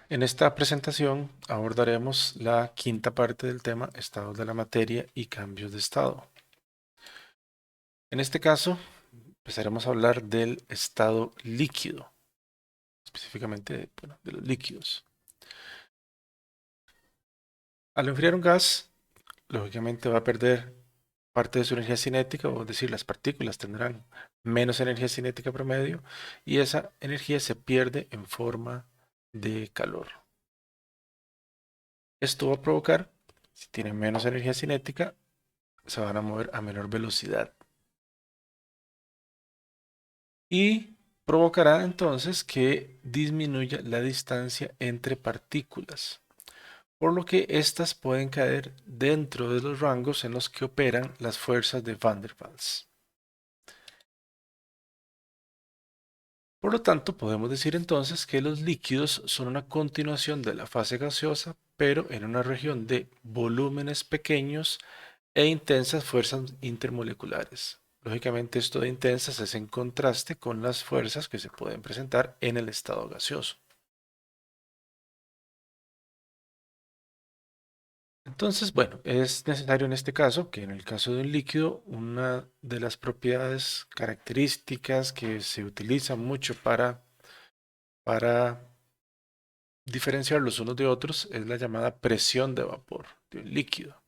En esta presentación abordaremos la quinta parte del tema estados de la materia y cambios de estado. En este caso, empezaremos a hablar del estado líquido, específicamente de los líquidos. Al enfriar un gas, lógicamente va a perder parte de su energía cinética, o es decir, las partículas tendrán menos energía cinética promedio y esa energía se pierde en forma de calor. Esto va a provocar, si tienen menos energía cinética, se van a mover a menor velocidad y provocará entonces que disminuya la distancia entre partículas, por lo que éstas pueden caer dentro de los rangos en los que operan las fuerzas de Van der Waals. Por lo tanto, podemos decir entonces que los líquidos son una continuación de la fase gaseosa, pero en una región de volúmenes pequeños e intensas fuerzas intermoleculares. Lógicamente, esto de intensas es en contraste con las fuerzas que se pueden presentar en el estado gaseoso. Entonces, bueno, es necesario en este caso que en el caso de un líquido, una de las propiedades características que se utiliza mucho para diferenciarlos unos de otros es la llamada presión de vapor de un líquido.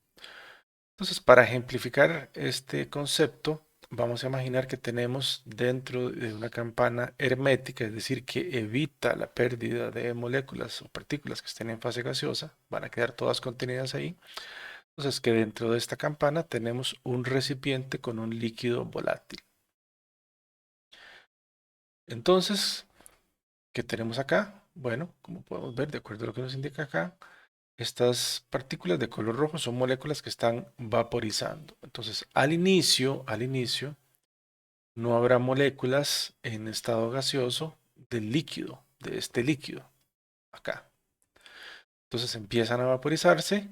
Entonces, para ejemplificar este concepto, vamos a imaginar que tenemos dentro de una campana hermética, es decir, que evita la pérdida de moléculas o partículas que estén en fase gaseosa, van a quedar todas contenidas ahí. Entonces, que dentro de esta campana tenemos un recipiente con un líquido volátil. Entonces, ¿qué tenemos acá? Bueno, como podemos ver, de acuerdo a lo que nos indica acá, estas partículas de color rojo son moléculas que están vaporizando. Entonces, al inicio, no habrá moléculas en estado gaseoso del líquido, de este líquido, acá. Entonces empiezan a vaporizarse,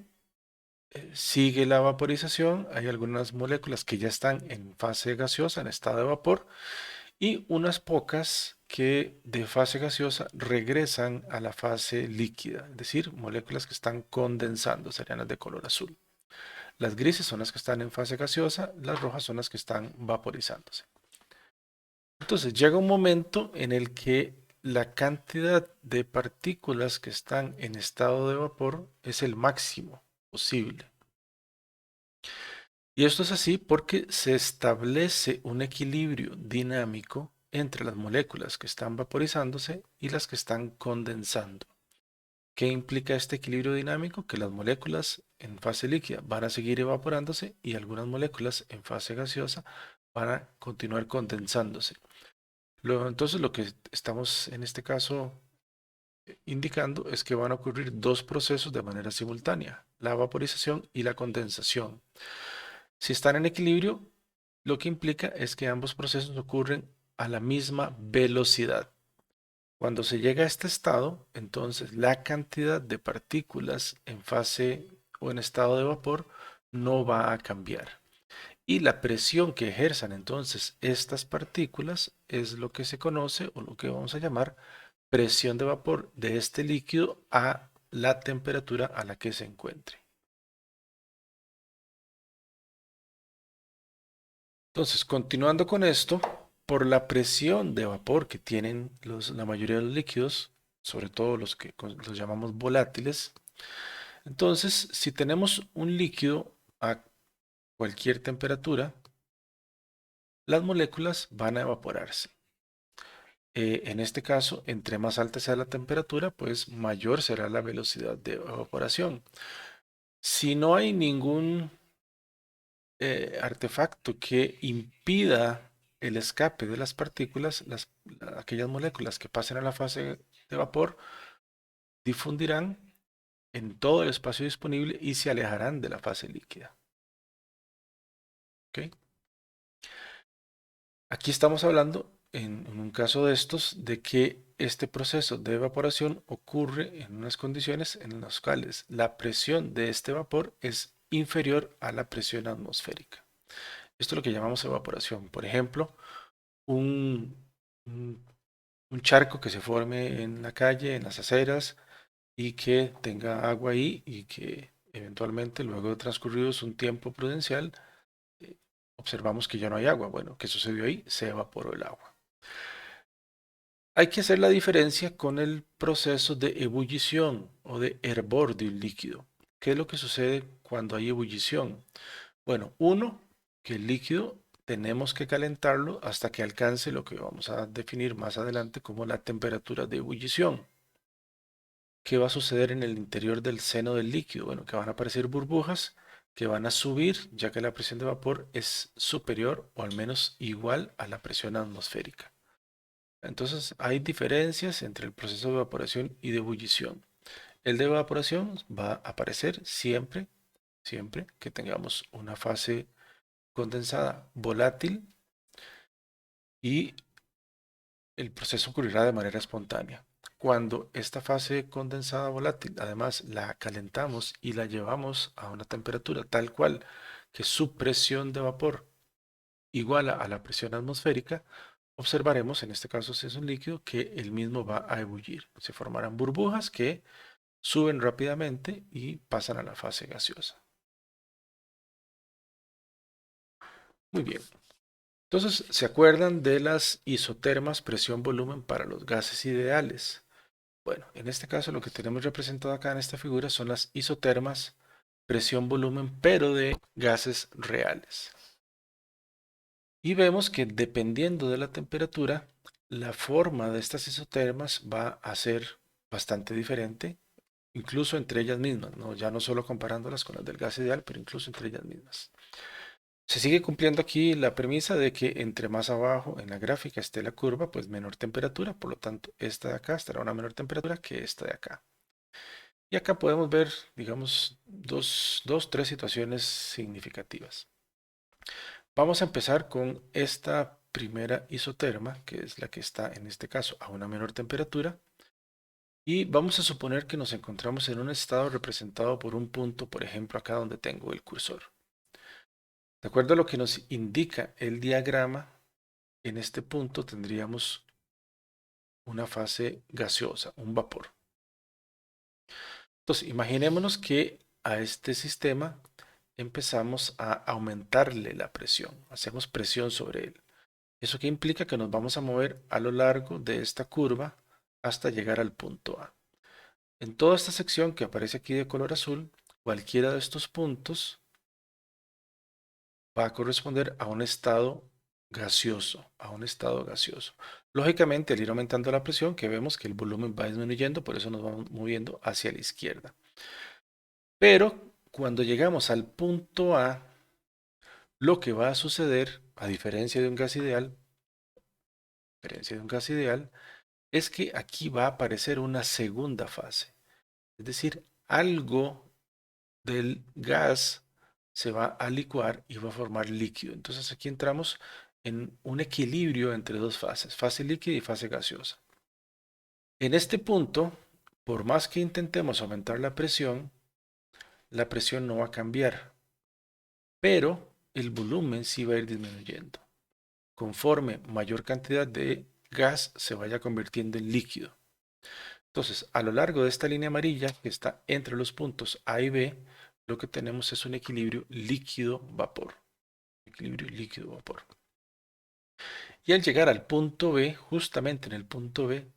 sigue la vaporización, hay algunas moléculas que ya están en fase gaseosa, en estado de vapor, y unas pocas que de fase gaseosa regresan a la fase líquida, es decir, moléculas que están condensando, serían las de color azul. Las grises son las que están en fase gaseosa, las rojas son las que están vaporizándose. Entonces llega un momento en el que la cantidad de partículas que están en estado de vapor es el máximo posible. Y esto es así porque se establece un equilibrio dinámico entre las moléculas que están vaporizándose y las que están condensando. ¿Qué implica este equilibrio dinámico? Que las moléculas en fase líquida van a seguir evaporándose y algunas moléculas en fase gaseosa van a continuar condensándose. Entonces lo que estamos en este caso indicando es que van a ocurrir dos procesos de manera simultánea, la vaporización y la condensación. Si están en equilibrio, lo que implica es que ambos procesos ocurren a la misma velocidad. Cuando se llega a este estado, entonces la cantidad de partículas en fase o en estado de vapor no va a cambiar. Y la presión que ejerzan entonces estas partículas es lo que se conoce o lo que vamos a llamar presión de vapor de este líquido a la temperatura a la que se encuentre. Entonces, continuando con esto, por la presión de vapor que tienen la mayoría de los líquidos, sobre todo los que los llamamos volátiles, entonces si tenemos un líquido a cualquier temperatura, las moléculas van a evaporarse. En este caso, entre más alta sea la temperatura, pues mayor será la velocidad de evaporación. Si no hay ningún artefacto que impida el escape de las partículas, aquellas moléculas que pasen a la fase de vapor difundirán en todo el espacio disponible y se alejarán de la fase líquida. ¿Ok? Aquí estamos hablando, en un caso de estos, de que este proceso de evaporación ocurre en unas condiciones en las cuales la presión de este vapor es inferior a la presión atmosférica. Esto es lo que llamamos evaporación. Por ejemplo, un, un- un charco que se forme en la calle, en las aceras, y que tenga agua ahí y que eventualmente, luego de transcurridos un tiempo prudencial, eh, observamos que ya no hay agua. Bueno, ¿qué sucedió ahí? Se evaporó el agua. Hay que hacer la diferencia con el proceso de ebullición o de hervor de un líquido. ¿Qué es lo que sucede cuando hay ebullición? Bueno, uno, que el líquido tenemos que calentarlo hasta que alcance lo que vamos a definir más adelante como la temperatura de ebullición. ¿Qué va a suceder en el interior del seno del líquido? Bueno, que van a aparecer burbujas que van a subir ya que la presión de vapor es superior o al menos igual a la presión atmosférica. Entonces hay diferencias entre el proceso de evaporación y de ebullición. El de evaporación va a aparecer siempre que tengamos una fase condensada volátil y el proceso ocurrirá de manera espontánea. Cuando esta fase condensada volátil, además la calentamos y la llevamos a una temperatura tal cual que su presión de vapor iguala a la presión atmosférica, observaremos, en este caso si es un líquido, que el mismo va a ebullir. Se formarán burbujas que suben rápidamente y pasan a la fase gaseosa. Muy bien. Entonces, ¿se acuerdan de las isotermas presión-volumen para los gases ideales? Bueno, en este caso lo que tenemos representado acá en esta figura son las isotermas presión-volumen, pero de gases reales. Y vemos que dependiendo de la temperatura, la forma de estas isotermas va a ser bastante diferente, incluso entre ellas mismas, ¿no? Ya no solo comparándolas con las del gas ideal, pero incluso entre ellas mismas. Se sigue cumpliendo aquí la premisa de que entre más abajo en la gráfica esté la curva, pues menor temperatura, por lo tanto esta de acá estará a una menor temperatura que esta de acá. Y acá podemos ver, digamos, tres situaciones significativas. Vamos a empezar con esta primera isoterma, que es la que está en este caso a una menor temperatura. Y vamos a suponer que nos encontramos en un estado representado por un punto, por ejemplo, acá donde tengo el cursor. De acuerdo a lo que nos indica el diagrama, en este punto tendríamos una fase gaseosa, un vapor. Entonces, imaginémonos que a este sistema empezamos a aumentarle la presión, hacemos presión sobre él. ¿Eso qué implica? Que nos vamos a mover a lo largo de esta curva hasta llegar al punto A. En toda esta sección que aparece aquí de color azul, cualquiera de estos puntos va a corresponder a un estado gaseoso. Lógicamente, al ir aumentando la presión, que vemos que el volumen va disminuyendo, por eso nos vamos moviendo hacia la izquierda. Pero cuando llegamos al punto A, lo que va a suceder, a diferencia de un gas ideal, es que aquí va a aparecer una segunda fase. Es decir, algo del gas se va a licuar y va a formar líquido. Entonces aquí entramos en un equilibrio entre dos fases, fase líquida y fase gaseosa. En este punto, por más que intentemos aumentar la presión no va a cambiar, pero el volumen sí va a ir disminuyendo, conforme mayor cantidad de gas se vaya convirtiendo en líquido. Entonces, a lo largo de esta línea amarilla que está entre los puntos A y B, lo que tenemos es un equilibrio líquido-vapor. Equilibrio líquido-vapor. Y al llegar al punto B, justamente en el punto B,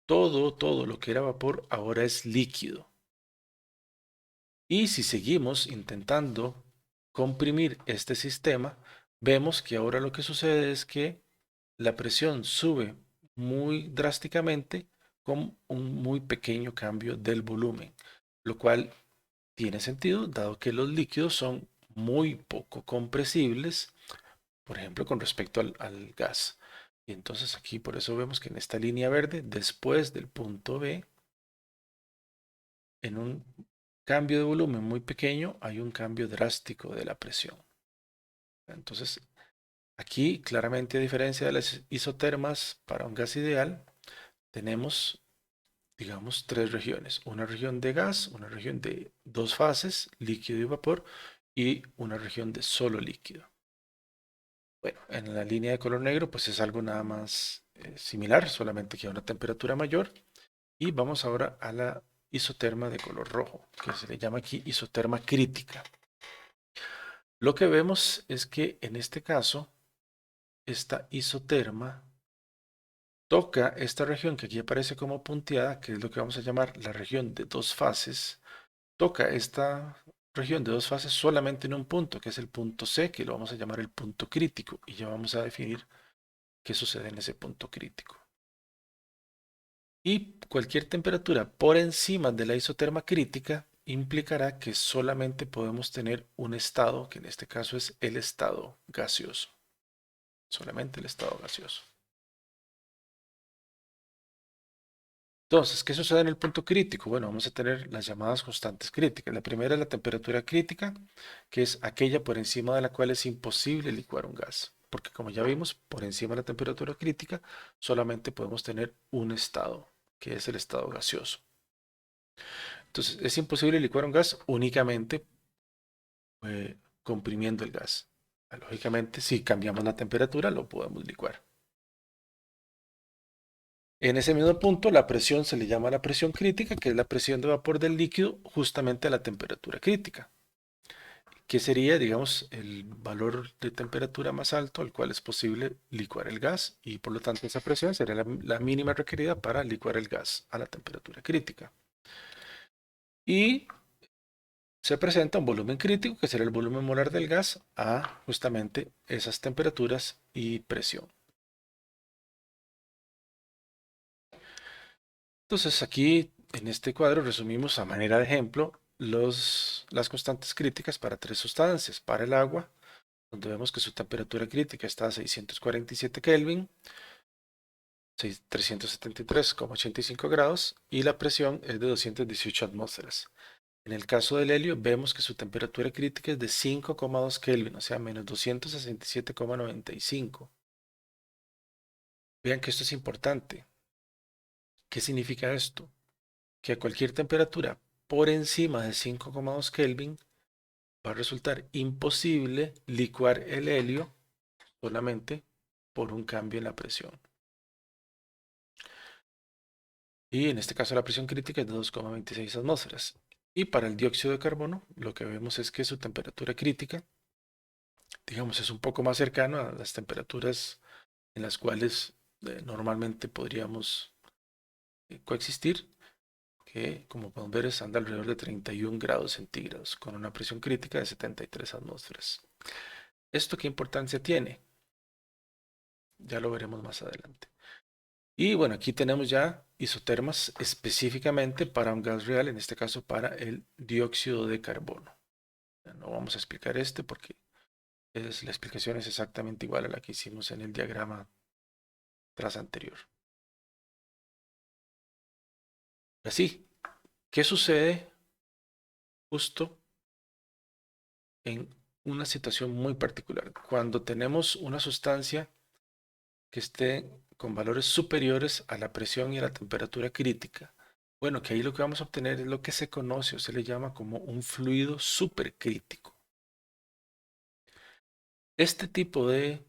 todo lo que era vapor ahora es líquido. Y si seguimos intentando comprimir este sistema, vemos que ahora lo que sucede es que la presión sube muy drásticamente con un muy pequeño cambio del volumen, lo cual tiene sentido dado que los líquidos son muy poco compresibles, por ejemplo, con respecto al gas. Y entonces aquí por eso vemos que en esta línea verde, después del punto B, en un cambio de volumen muy pequeño, hay un cambio drástico de la presión. Entonces, aquí claramente a diferencia de las isotermas para un gas ideal, tenemos, digamos, tres regiones. Una región de gas, una región de dos fases, líquido y vapor, y una región de solo líquido. Bueno, en la línea de color negro, pues es algo nada más similar, solamente que a una temperatura mayor. Y vamos ahora a la isoterma de color rojo, que se le llama aquí isoterma crítica. Lo que vemos es que en este caso, esta isoterma toca esta región que aquí aparece como punteada, que es lo que vamos a llamar la región de dos fases. Toca esta región de dos fases solamente en un punto, que es el punto C, que lo vamos a llamar el punto crítico, y ya vamos a definir qué sucede en ese punto crítico. Y cualquier temperatura por encima de la isoterma crítica implicará que solamente podemos tener un estado, que en este caso es el estado gaseoso. Solamente el estado gaseoso. Entonces, ¿qué sucede en el punto crítico? Bueno, vamos a tener las llamadas constantes críticas. La primera es la temperatura crítica, que es aquella por encima de la cual es imposible licuar un gas. Porque como ya vimos, por encima de la temperatura crítica solamente podemos tener un estado, que es el estado gaseoso. Entonces, es imposible licuar un gas únicamente comprimiendo el gas. Lógicamente, si cambiamos la temperatura, lo podemos licuar. En ese mismo punto, la presión se le llama la presión crítica, que es la presión de vapor del líquido justamente a la temperatura crítica, que sería, digamos, el valor de temperatura más alto al cual es posible licuar el gas, y por lo tanto esa presión sería la mínima requerida para licuar el gas a la temperatura crítica. Y se presenta un volumen crítico, que será el volumen molar del gas a justamente esas temperaturas y presión. Entonces aquí en este cuadro resumimos a manera de ejemplo las constantes críticas para tres sustancias. Para el agua, donde vemos que su temperatura crítica está a 647 Kelvin, 373,85 grados, y la presión es de 218 atmósferas. En el caso del helio, vemos que su temperatura crítica es de 5,2 Kelvin, o sea, menos 267,95. Vean que esto es importante. ¿Qué significa esto? Que a cualquier temperatura por encima de 5,2 Kelvin va a resultar imposible licuar el helio solamente por un cambio en la presión. Y en este caso la presión crítica es de 2,26 atmósferas. Y para el dióxido de carbono, lo que vemos es que su temperatura crítica, digamos, es un poco más cercano a las temperaturas en las cuales normalmente podríamos coexistir, que como podemos ver anda alrededor de 31 grados centígrados, con una presión crítica de 73 atmósferas. ¿Esto qué importancia tiene? Ya lo veremos más adelante. Y bueno, aquí tenemos ya isotermas específicamente para un gas real, en este caso para el dióxido de carbono. No vamos a explicar este porque la explicación es exactamente igual a la que hicimos en el diagrama tras anterior. Así, ¿qué sucede justo en una situación muy particular? Cuando tenemos una sustancia que esté con valores superiores a la presión y a la temperatura crítica. Bueno, que ahí lo que vamos a obtener es lo que se conoce o se le llama como un fluido supercrítico. Este tipo de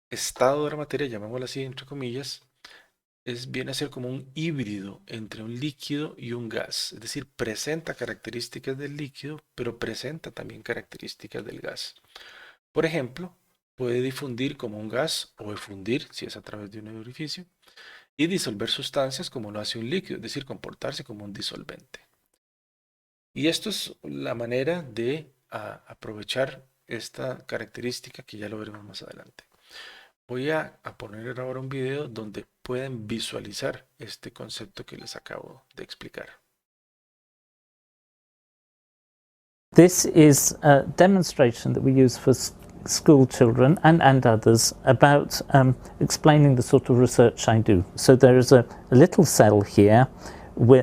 estado de la materia, llamémoslo así entre comillas, viene a ser como un híbrido entre un líquido y un gas. Es decir, presenta características del líquido, pero presenta también características del gas. Por ejemplo, puede difundir como un gas o efundir, si es a través de un orificio, y disolver sustancias como lo hace un líquido, es decir, comportarse como un disolvente. Y esto es la manera de aprovechar esta característica que ya lo veremos más adelante. Voy a poner ahora un video donde pueden visualizar este concepto que les acabo de explicar. This is a demonstration that we use for school children and others about explaining the sort of research I do. So there is a little cell here,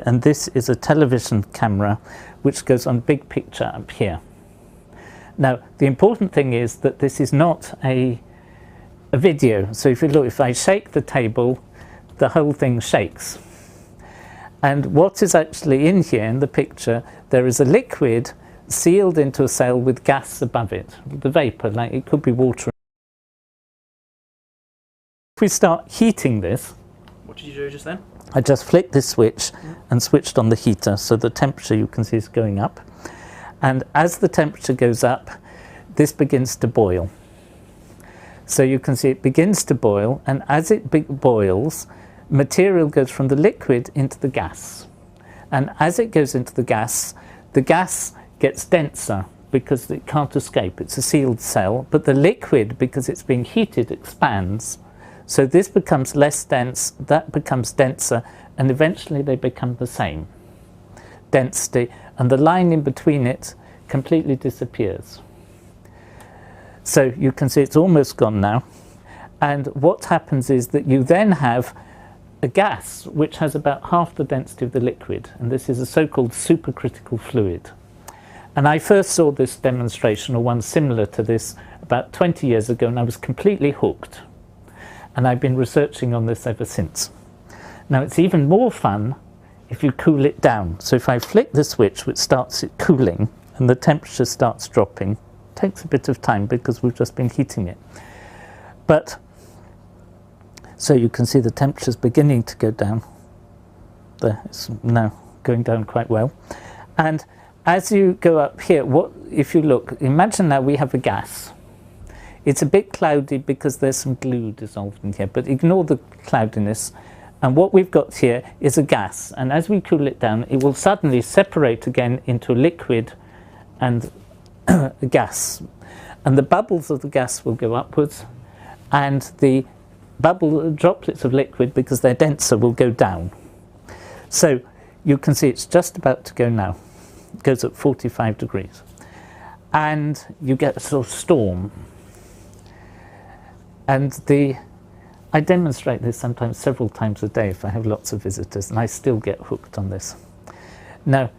and this is a television camera which goes on big picture up here. Now, the important thing is that this is not a video. So if you look, if I shake the table, the whole thing shakes. And what is actually in here in the picture, there is a liquid sealed into a cell with gas above it, the vapor, like it could be water. If we start heating this, What did you do just then? I just flicked this switch and switched on the heater, so the temperature you can see is going up. And as the temperature goes up, this begins to boil. So you can see it begins to boil, and as it boils, material goes from the liquid into the gas. And as it goes into the gas gets denser because it can't escape. It's a sealed cell, but the liquid, because it's being heated, expands. So this becomes less dense, that becomes denser, and eventually they become the same density, and the line in between it completely disappears. So you can see it's almost gone now. And what happens is that you then have a gas which has about half the density of the liquid, and this is a so-called supercritical fluid. And I first saw this demonstration, or one similar to this, about 20 years ago, and I was completely hooked. And I've been researching on this ever since. Now it's even more fun if you cool it down. So if I flick the switch, which starts it cooling, and the temperature starts dropping, it takes a bit of time because we've just been heating it. But, so you can see the temperature's beginning to go down. There, it's now going down quite well. And as you go up here, if you look, imagine now we have a gas. It's a bit cloudy because there's some glue dissolved in here, but ignore the cloudiness. And what we've got here is a gas. And as we cool it down, it will suddenly separate again into a liquid and a gas. And the bubbles of the gas will go upwards, and the droplets of liquid, because they're denser, will go down. So you can see it's just about to go now. It goes at 45 degrees. And you get a sort of storm. And I demonstrate this sometimes several times a day if I have lots of visitors, and I still get hooked on this. Now,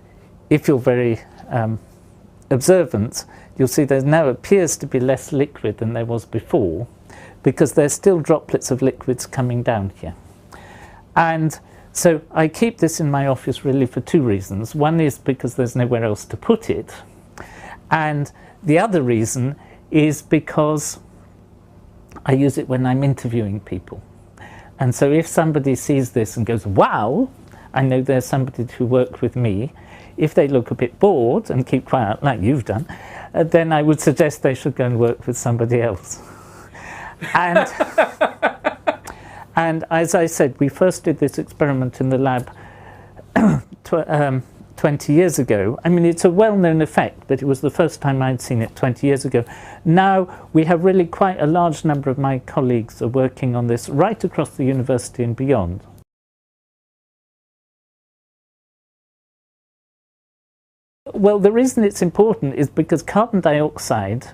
if you're very observant, you'll see there now appears to be less liquid than there was before, because there's still droplets of liquids coming down here. And so I keep this in my office really for two reasons. One is because there's nowhere else to put it. And the other reason is because I use it when I'm interviewing people. And so if somebody sees this and goes, wow, I know there's somebody who worked with me. If they look a bit bored and keep quiet, like you've done, then I would suggest they should go and work with somebody else. And, and as I said, we first did this experiment in the lab 20 years ago. I mean, it's a well-known effect, but it was the first time I'd seen it 20 years ago. Now we have really quite a large number of my colleagues are working on this right across the university and beyond. Well, the reason it's important is because carbon dioxide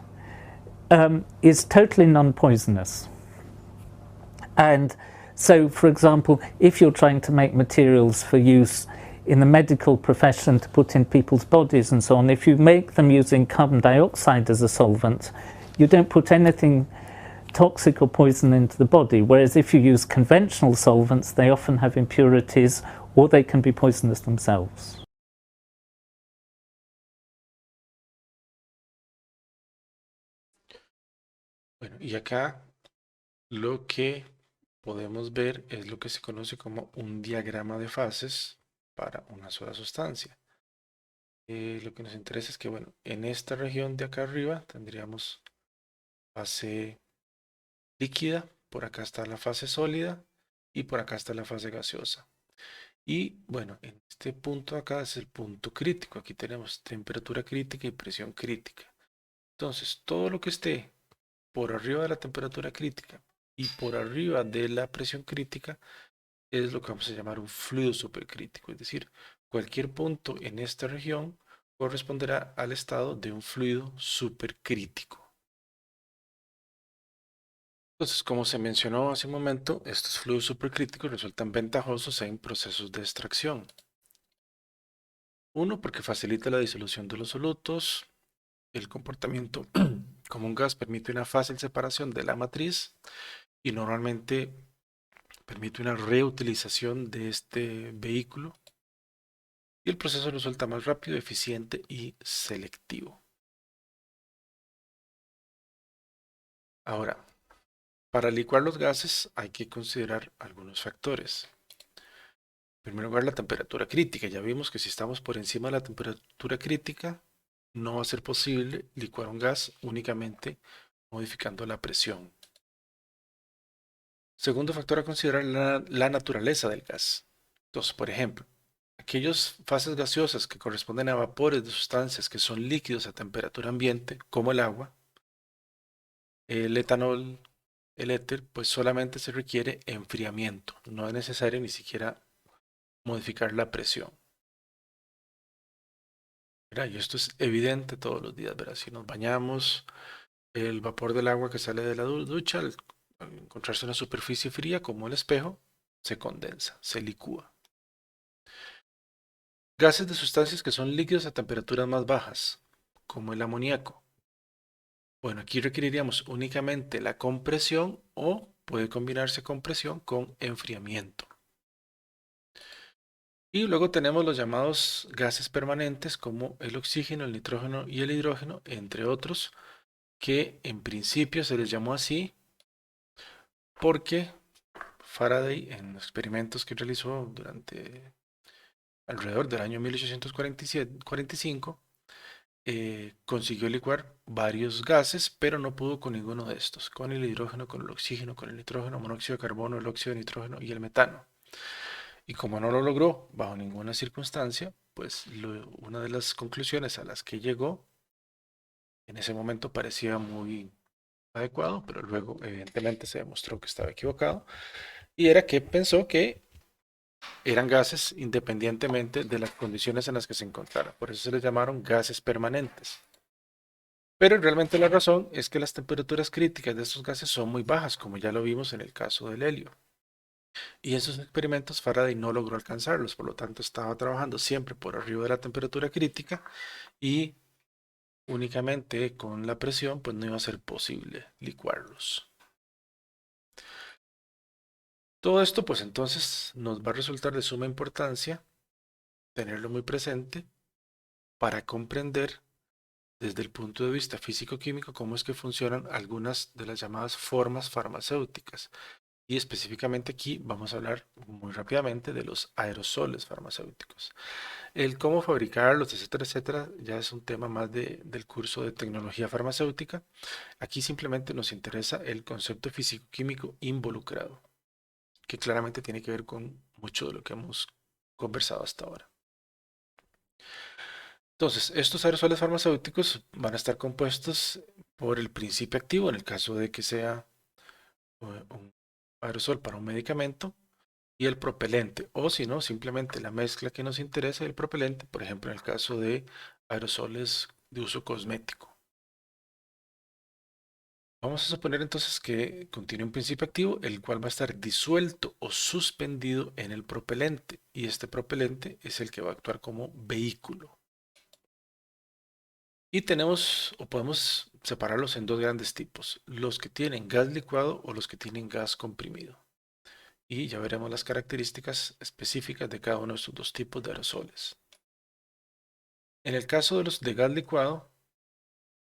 is totally non-poisonous. And so, for example, if you're trying to make materials for use in the medical profession to put in people's bodies and so on, if you make them using carbon dioxide as a solvent, you don't put anything toxic or poison into the body. Whereas if you use conventional solvents, they often have impurities or they can be poisonous themselves. Bueno, y acá lo que podemos ver es lo que se conoce como un diagrama de fases para una sola sustancia. Lo que nos interesa es que, bueno, en esta región de acá arriba tendríamos fase líquida, por acá está la fase sólida y por acá está la fase gaseosa. Y bueno, en este punto acá es el punto crítico. Aquí tenemos temperatura crítica y presión crítica. Entonces, todo lo que esté por arriba de la temperatura crítica y por arriba de la presión crítica es lo que vamos a llamar un fluido supercrítico. Es decir, cualquier punto en esta región corresponderá al estado de un fluido supercrítico. Entonces, como se mencionó hace un momento, estos fluidos supercríticos resultan ventajosos en procesos de extracción. Uno, porque facilita la disolución de los solutos. El comportamiento como un gas permite una fácil separación de la matriz y normalmente permite una reutilización de este vehículo. Y el proceso resulta más rápido, eficiente y selectivo. Ahora, Para licuar los gases hay que considerar algunos factores. En primer lugar, la temperatura crítica. Ya vimos que si estamos por encima de la temperatura crítica, no va a ser posible licuar un gas únicamente modificando la presión. Segundo factor a considerar, la naturaleza del gas. Entonces, por ejemplo, aquellas fases gaseosas que corresponden a vapores de sustancias que son líquidos a temperatura ambiente, como el agua, el etanol, el éter, pues solamente se requiere enfriamiento. No es necesario ni siquiera modificar la presión. ¿Verdad? Y esto es evidente todos los días, ¿verdad? Si nos bañamos, el vapor del agua que sale de la ducha, al encontrarse en una superficie fría como el espejo, se condensa, se licúa. Gases de sustancias que son líquidos a temperaturas más bajas, como el amoníaco. Bueno, aquí requeriríamos únicamente la compresión o puede combinarse compresión con enfriamiento. Y luego tenemos los llamados gases permanentes como el oxígeno, el nitrógeno y el hidrógeno, entre otros, que en principio se les llamó así porque Faraday, en los experimentos que realizó durante alrededor del año 1845, consiguió licuar varios gases, pero no pudo con ninguno de estos, con el hidrógeno, con el oxígeno, con el nitrógeno, monóxido de carbono, el óxido de nitrógeno y el metano. Y como no lo logró bajo ninguna circunstancia, pues una de las conclusiones a las que llegó en ese momento parecía muy adecuado, pero luego evidentemente se demostró que estaba equivocado, y era que pensó que eran gases independientemente de las condiciones en las que se encontraran. Por eso se les llamaron gases permanentes. Pero realmente la razón es que las temperaturas críticas de estos gases son muy bajas, como ya lo vimos en el caso del helio. Y esos experimentos Faraday no logró alcanzarlos, por lo tanto estaba trabajando siempre por arriba de la temperatura crítica y únicamente con la presión pues no iba a ser posible licuarlos. Todo esto pues entonces nos va a resultar de suma importancia tenerlo muy presente para comprender desde el punto de vista físico-químico cómo es que funcionan algunas de las llamadas formas farmacéuticas. Y específicamente aquí vamos a hablar muy rápidamente de los aerosoles farmacéuticos. El cómo fabricarlos, etcétera, etcétera, ya es un tema más del curso de tecnología farmacéutica. Aquí simplemente nos interesa el concepto físico-químico involucrado, que claramente tiene que ver con mucho de lo que hemos conversado hasta ahora. Entonces, estos aerosoles farmacéuticos van a estar compuestos por el principio activo, en el caso de que sea un aerosol para un medicamento, y el propelente, o si no, simplemente la mezcla que nos interesa del propelente, por ejemplo, en el caso de aerosoles de uso cosmético. Vamos a suponer entonces que contiene un principio activo, el cual va a estar disuelto o suspendido en el propelente, y este propelente es el que va a actuar como vehículo. Y tenemos, o podemos separarlos en dos grandes tipos, los que tienen gas licuado o los que tienen gas comprimido. Y ya veremos las características específicas de cada uno de estos dos tipos de aerosoles. En el caso de los de gas licuado,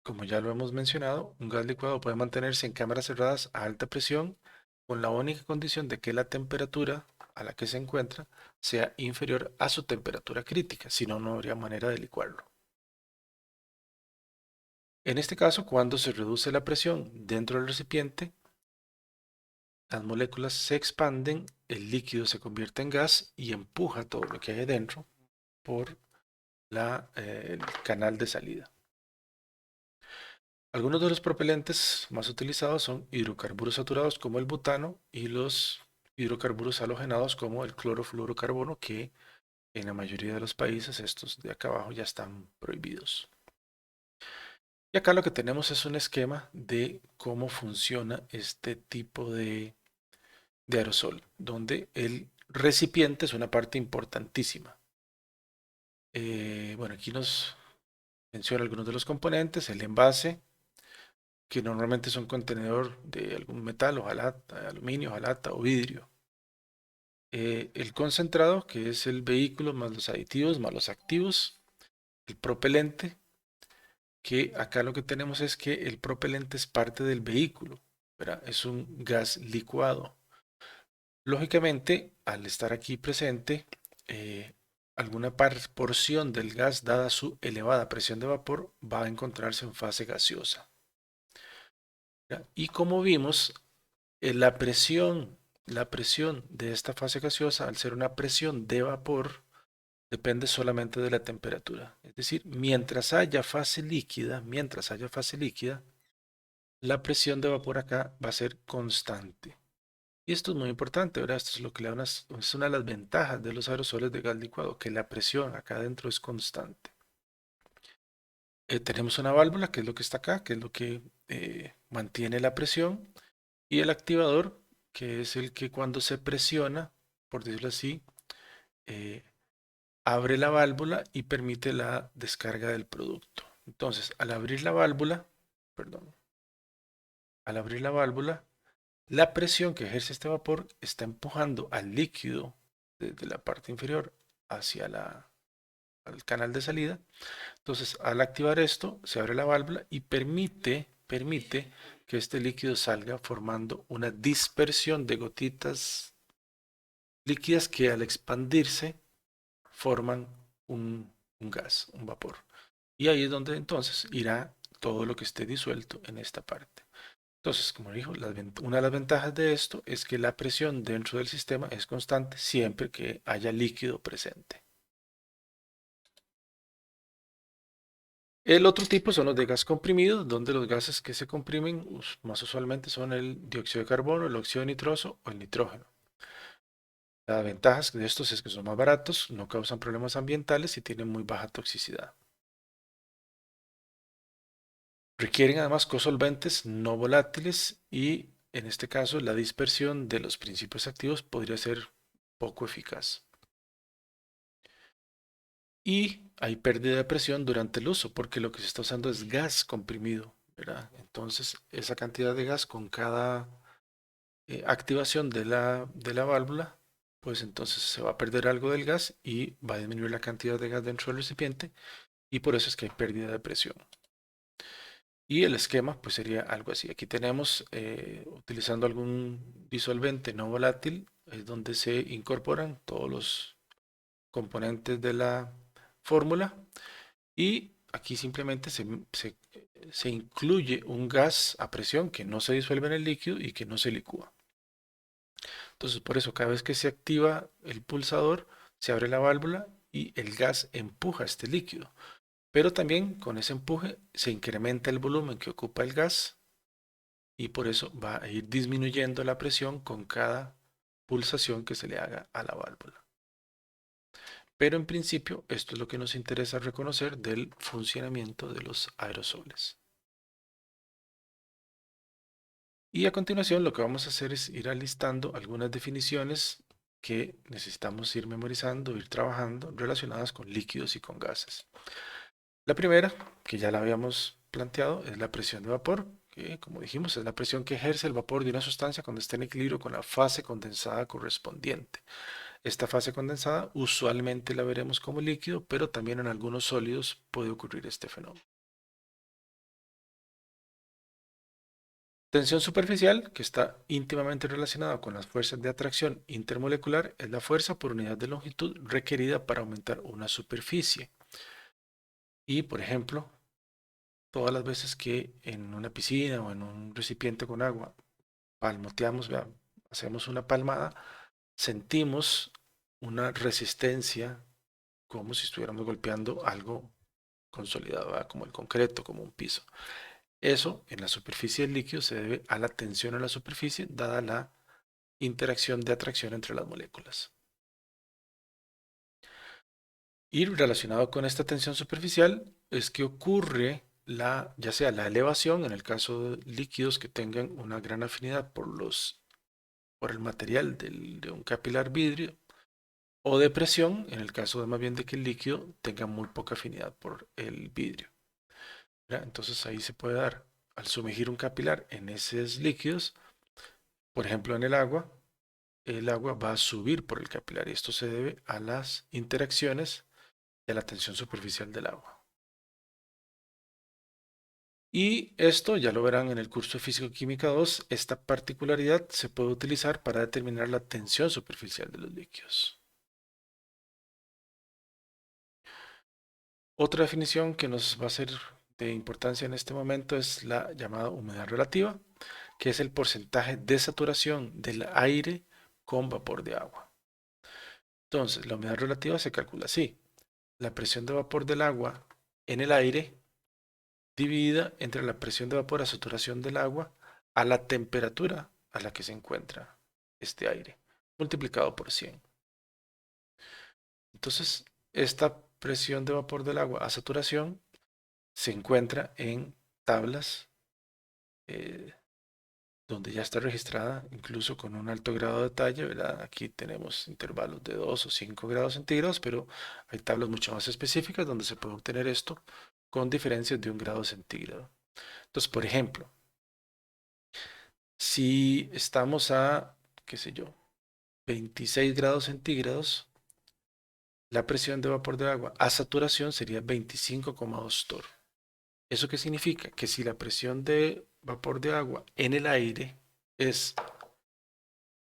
como ya lo hemos mencionado, un gas licuado puede mantenerse en cámaras cerradas a alta presión con la única condición de que la temperatura a la que se encuentra sea inferior a su temperatura crítica, si no, no habría manera de licuarlo. En este caso, cuando se reduce la presión dentro del recipiente, las moléculas se expanden, el líquido se convierte en gas y empuja todo lo que hay dentro por el canal de salida. Algunos de los propelentes más utilizados son hidrocarburos saturados como el butano y los hidrocarburos halogenados como el clorofluorocarbono, que en la mayoría de los países, estos de acá abajo, ya están prohibidos. Y acá lo que tenemos es un esquema de cómo funciona este tipo de aerosol, donde el recipiente es una parte importantísima. Bueno, aquí nos menciona algunos de los componentes, el envase, que normalmente es un contenedor de algún metal, hojalata, aluminio, hojalata o vidrio. El concentrado, que es el vehículo más los aditivos, más los activos. El propelente, que acá lo que tenemos es que el propelente es parte del vehículo. ¿verdad? Es un gas licuado. Lógicamente, al estar aquí presente, alguna porción del gas, dada su elevada presión de vapor, va a encontrarse en fase gaseosa. ¿Ya? Y como vimos, la presión de esta fase gaseosa, al ser una presión de vapor, depende solamente de la temperatura. Es decir, mientras haya fase líquida, la presión de vapor acá va a ser constante. Y esto es muy importante, ¿verdad? Esto es lo que le da es una de las ventajas de los aerosoles de gas licuado, que la presión acá adentro es constante. Tenemos una válvula, que es lo que está acá, que es lo que mantiene la presión, y el activador, que es el que cuando se presiona, por decirlo así, eh, abre la válvula y permite la descarga del producto. Entonces, perdón, al abrir la válvula, la presión que ejerce este vapor está empujando al líquido desde la parte inferior hacia al canal de salida. Entonces, al activar esto, se abre la válvula y permite que este líquido salga formando una dispersión de gotitas líquidas que al expandirse forman un gas, un vapor. Y ahí es donde entonces irá todo lo que esté disuelto en esta parte. Entonces, como dijo, una de las ventajas de esto es que la presión dentro del sistema es constante siempre que haya líquido presente. El otro tipo son los de gas comprimido, donde los gases que se comprimen más usualmente son el dióxido de carbono, el óxido nitroso o el nitrógeno. Las ventajas de estos es que son más baratos, no causan problemas ambientales y tienen muy baja toxicidad. Requieren además cosolventes no volátiles y en este caso la dispersión de los principios activos podría ser poco eficaz. Y hay pérdida de presión durante el uso porque lo que se está usando es gas comprimido, ¿verdad? Entonces esa cantidad de gas con cada activación de la válvula, pues entonces se va a perder algo del gas y va a disminuir la cantidad de gas dentro del recipiente y por eso es que hay pérdida de presión. Y el esquema pues sería algo así. Aquí tenemos, utilizando algún disolvente no volátil, es donde se incorporan todos los componentes de la fórmula y aquí simplemente se incluye un gas a presión que no se disuelve en el líquido y que no se licúa. Entonces por eso cada vez que se activa el pulsador, se abre la válvula y el gas empuja este líquido. Pero también con ese empuje se incrementa el volumen que ocupa el gas y por eso va a ir disminuyendo la presión con cada pulsación que se le haga a la válvula. Pero en principio esto es lo que nos interesa reconocer del funcionamiento de los aerosoles. Y a continuación lo que vamos a hacer es ir alistando algunas definiciones que necesitamos ir memorizando, ir trabajando relacionadas con líquidos y con gases. La primera, que ya la habíamos planteado, es la presión de vapor, que como dijimos es la presión que ejerce el vapor de una sustancia cuando está en equilibrio con la fase condensada correspondiente. Esta fase condensada usualmente la veremos como líquido, pero también en algunos sólidos puede ocurrir este fenómeno. Tensión superficial, que está íntimamente relacionada con las fuerzas de atracción intermolecular, es la fuerza por unidad de longitud requerida para aumentar una superficie. Y, por ejemplo, todas las veces que en una piscina o en un recipiente con agua palmoteamos, hacemos una palmada, sentimos una resistencia como si estuviéramos golpeando algo consolidado, ¿verdad? Como el concreto, como un piso. Eso en la superficie del líquido se debe a la tensión en la superficie dada la interacción de atracción entre las moléculas. Y relacionado con esta tensión superficial es que ocurre ya sea la elevación en el caso de líquidos que tengan una gran afinidad por el material de un capilar vidrio o de presión en el caso de más bien de que el líquido tenga muy poca afinidad por el vidrio. Entonces ahí se puede dar al sumergir un capilar en esos líquidos, por ejemplo en el agua va a subir por el capilar y esto se debe a las interacciones de la tensión superficial del agua. Y esto ya lo verán en el curso de Físico-Química 2. Esta particularidad se puede utilizar para determinar la tensión superficial de los líquidos. Otra definición que nos va a ser de importancia en este momento es la llamada humedad relativa, que es el porcentaje de saturación del aire con vapor de agua. Entonces, la humedad relativa se calcula así: la presión de vapor del agua en el aire dividida entre la presión de vapor a saturación del agua a la temperatura a la que se encuentra este aire, multiplicado por 100. Entonces, esta presión de vapor del agua a saturación se encuentra en tablas eh, donde ya está registrada, incluso con un alto grado de detalle, ¿verdad? Aquí tenemos intervalos de 2 o 5 grados centígrados, pero hay tablas mucho más específicas donde se puede obtener esto con diferencias de 1 grado centígrado. Entonces, por ejemplo, si estamos a, qué sé yo, 26 grados centígrados, la presión de vapor de agua a saturación sería 25,2 torr. ¿Eso qué significa? Que si la presión de vapor de agua en el aire es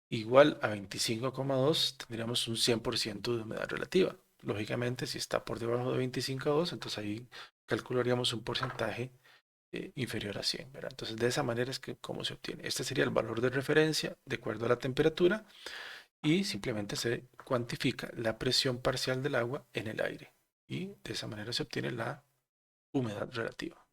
igual a 25,2, tendríamos un 100% de humedad relativa. Lógicamente, si está por debajo de 25,2, entonces ahí calcularíamos un porcentaje inferior a 100, ¿verdad? Entonces, de esa manera es que cómo se obtiene. Este sería el valor de referencia de acuerdo a la temperatura y simplemente se cuantifica la presión parcial del agua en el aire. Y de esa manera se obtiene la humedad relativa.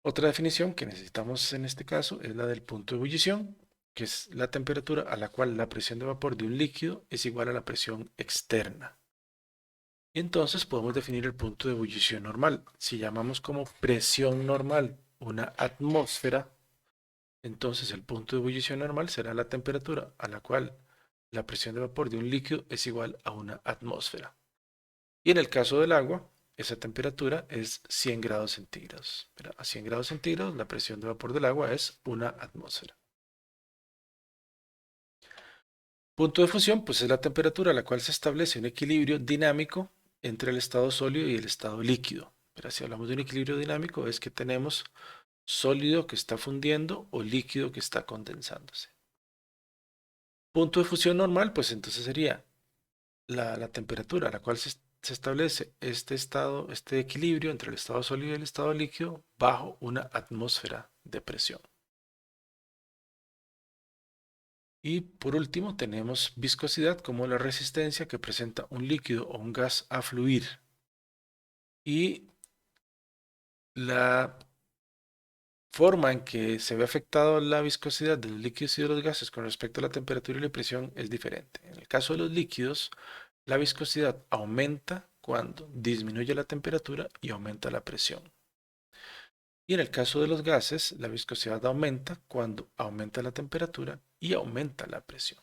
Otra definición que necesitamos en este caso es la del punto de ebullición, que es la temperatura a la cual la presión de vapor de un líquido es igual a la presión externa. Y entonces podemos definir el punto de ebullición normal. Si llamamos como presión normal una atmósfera, entonces el punto de ebullición normal será la temperatura a la cual la presión de vapor de un líquido es igual a una atmósfera. Y en el caso del agua, esa temperatura es 100 grados centígrados. A 100 grados centígrados la presión de vapor del agua es una atmósfera. Punto de fusión, pues es la temperatura a la cual se establece un equilibrio dinámico entre el estado sólido y el estado líquido. Pero si hablamos de un equilibrio dinámico es que tenemos sólido que está fundiendo o líquido que está condensándose. Punto de fusión normal, pues entonces sería la temperatura a la cual se establece este equilibrio entre el estado sólido y el estado líquido bajo una atmósfera de presión. Y por último tenemos viscosidad como la resistencia que presenta un líquido o un gas a fluir. Y la forma en que se ve afectado la viscosidad de los líquidos y de los gases con respecto a la temperatura y la presión es diferente. En el caso de los líquidos, la viscosidad aumenta cuando disminuye la temperatura y aumenta la presión. Y en el caso de los gases, la viscosidad aumenta cuando aumenta la temperatura y aumenta la presión.